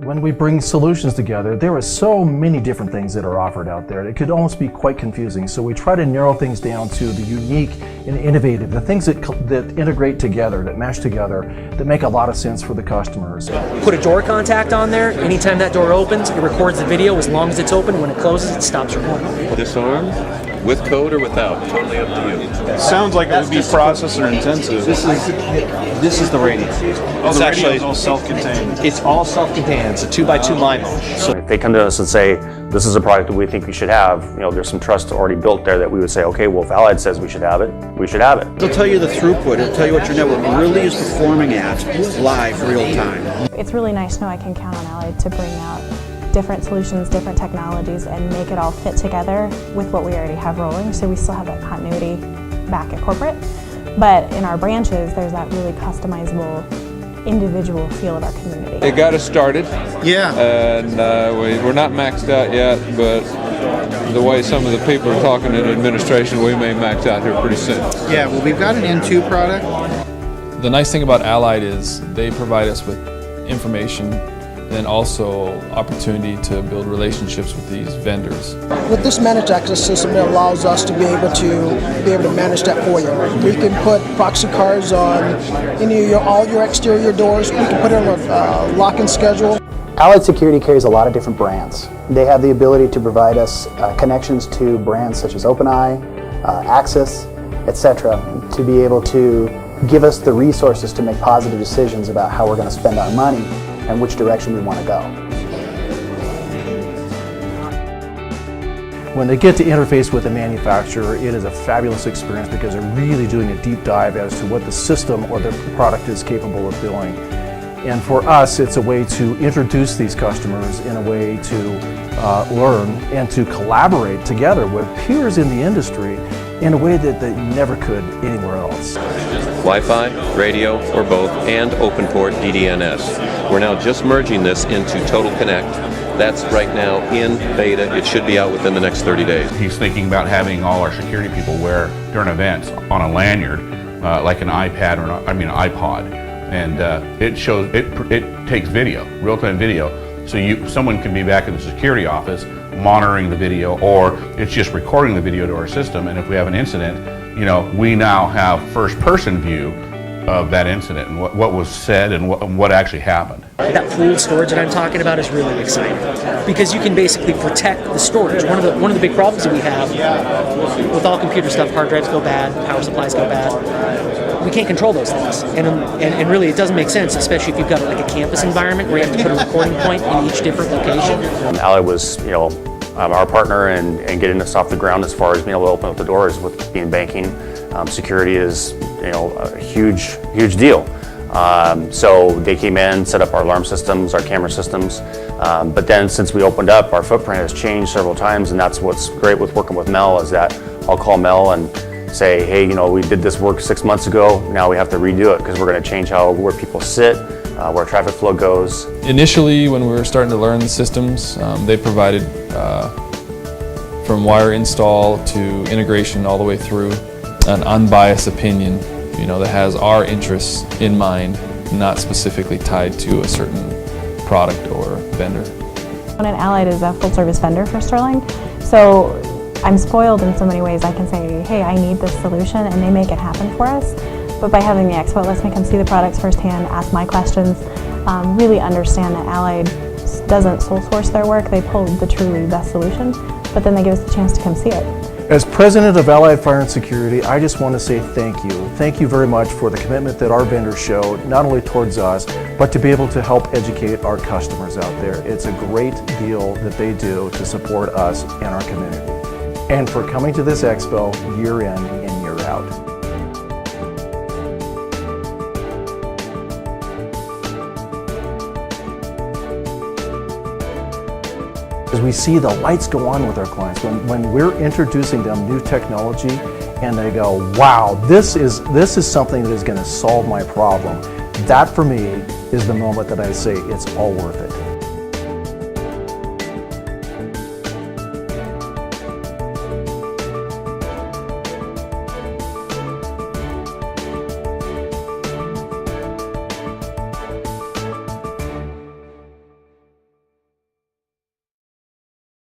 When we bring solutions together, there are so many different things that are offered out there. It could almost be quite confusing. So we try to narrow things down to the unique and innovative, the things that integrate together, that mesh together, that make a lot of sense for the customers. Put a door contact on there. Anytime that door opens, it records the video as long as it's open. When it closes, it stops recording. Disarm, with code or without, totally up to you. Sounds like it would be processor intensive. This is the radio. Oh, the radio is all self-contained. It's all self-contained. It's a 2x2 MIMO. So if they come to us and say, this is a product that we think we should have, there's some trust already built there that we would say, okay, well, if Allied says we should have it, we should have it. It'll tell you the throughput. It'll tell you what your network really is performing at live, real time. It's really nice to know I can count on Allied to bring out different solutions, different technologies, and make it all fit together with what we already have rolling, so we still have that continuity back at corporate. But in our branches, there's that really customizable, individual feel of our community. It got us started. Yeah. And we're not maxed out yet, but the way some of the people are talking in administration, we may max out here pretty soon. Yeah, well, we've got an N2 product. The nice thing about Allied is they provide us with information and also opportunity to build relationships with these vendors. With this managed access system, it allows us to be able to manage that for you. We can put proxy cards on all your exterior doors. We can put it on a lock and schedule. Allied Security carries a lot of different brands. They have the ability to provide us connections to brands such as OpenEye, Axis, etc., to be able to give us the resources to make positive decisions about how we're going to spend our money and which direction we want to go. When they get to interface with a manufacturer, it is a fabulous experience because they're really doing a deep dive as to what the system or the product is capable of doing. And for us, it's a way to introduce these customers in a way to learn and to collaborate together with peers in the industry in a way that they never could anywhere else. Wi-Fi, radio, or both, and OpenPort DDNS. We're now just merging this into Total Connect. That's right now in beta. It should be out within the next 30 days. He's thinking about having all our security people wear during events on a lanyard, like an iPad or an iPod, and it takes video, real-time video. So someone can be back in the security office monitoring the video, or it's just recording the video to our system, and if we have an incident, we now have first-person view of that incident and what was said and what actually happened. That pooled storage that I'm talking about is really exciting because you can basically protect the storage. One of the big problems that we have with all computer stuff, hard drives go bad, power supplies go bad. We can't control those things, and really it doesn't make sense, especially if you've got like a campus environment where you have to put a recording point in each different location. Allied was, our partner and getting us off the ground as far as being able to open up the doors with being banking. Security is, a huge deal. So they came in, set up our alarm systems, our camera systems, but then since we opened up, our footprint has changed several times, and that's what's great with working with Mel is that I'll call Mel and say, hey, we did this work 6 months ago, now we have to redo it because we're going to change where people sit, where traffic flow goes. Initially, when we were starting to learn the systems, they provided from wire install to integration all the way through an unbiased opinion, that has our interests in mind, not specifically tied to a certain product or vendor. An Allied is a full-service vendor for Sterling, so I'm spoiled in so many ways. I can say, hey, I need this solution, and they make it happen for us. But by having the Expo, it lets me come see the products firsthand, ask my questions, really understand that Allied doesn't sole source their work. They pull the truly best solution, but then they give us the chance to come see it. As president of Allied Fire and Security, I just want to say thank you. Thank you very much for the commitment that our vendors show, not only towards us, but to be able to help educate our customers out there. It's a great deal that they do to support us and our community. And for coming to this Expo year in and year out. As we see the lights go on with our clients, when we're introducing them new technology and they go, wow, this is something that is going to solve my problem, that for me is the moment that I say it's all worth it.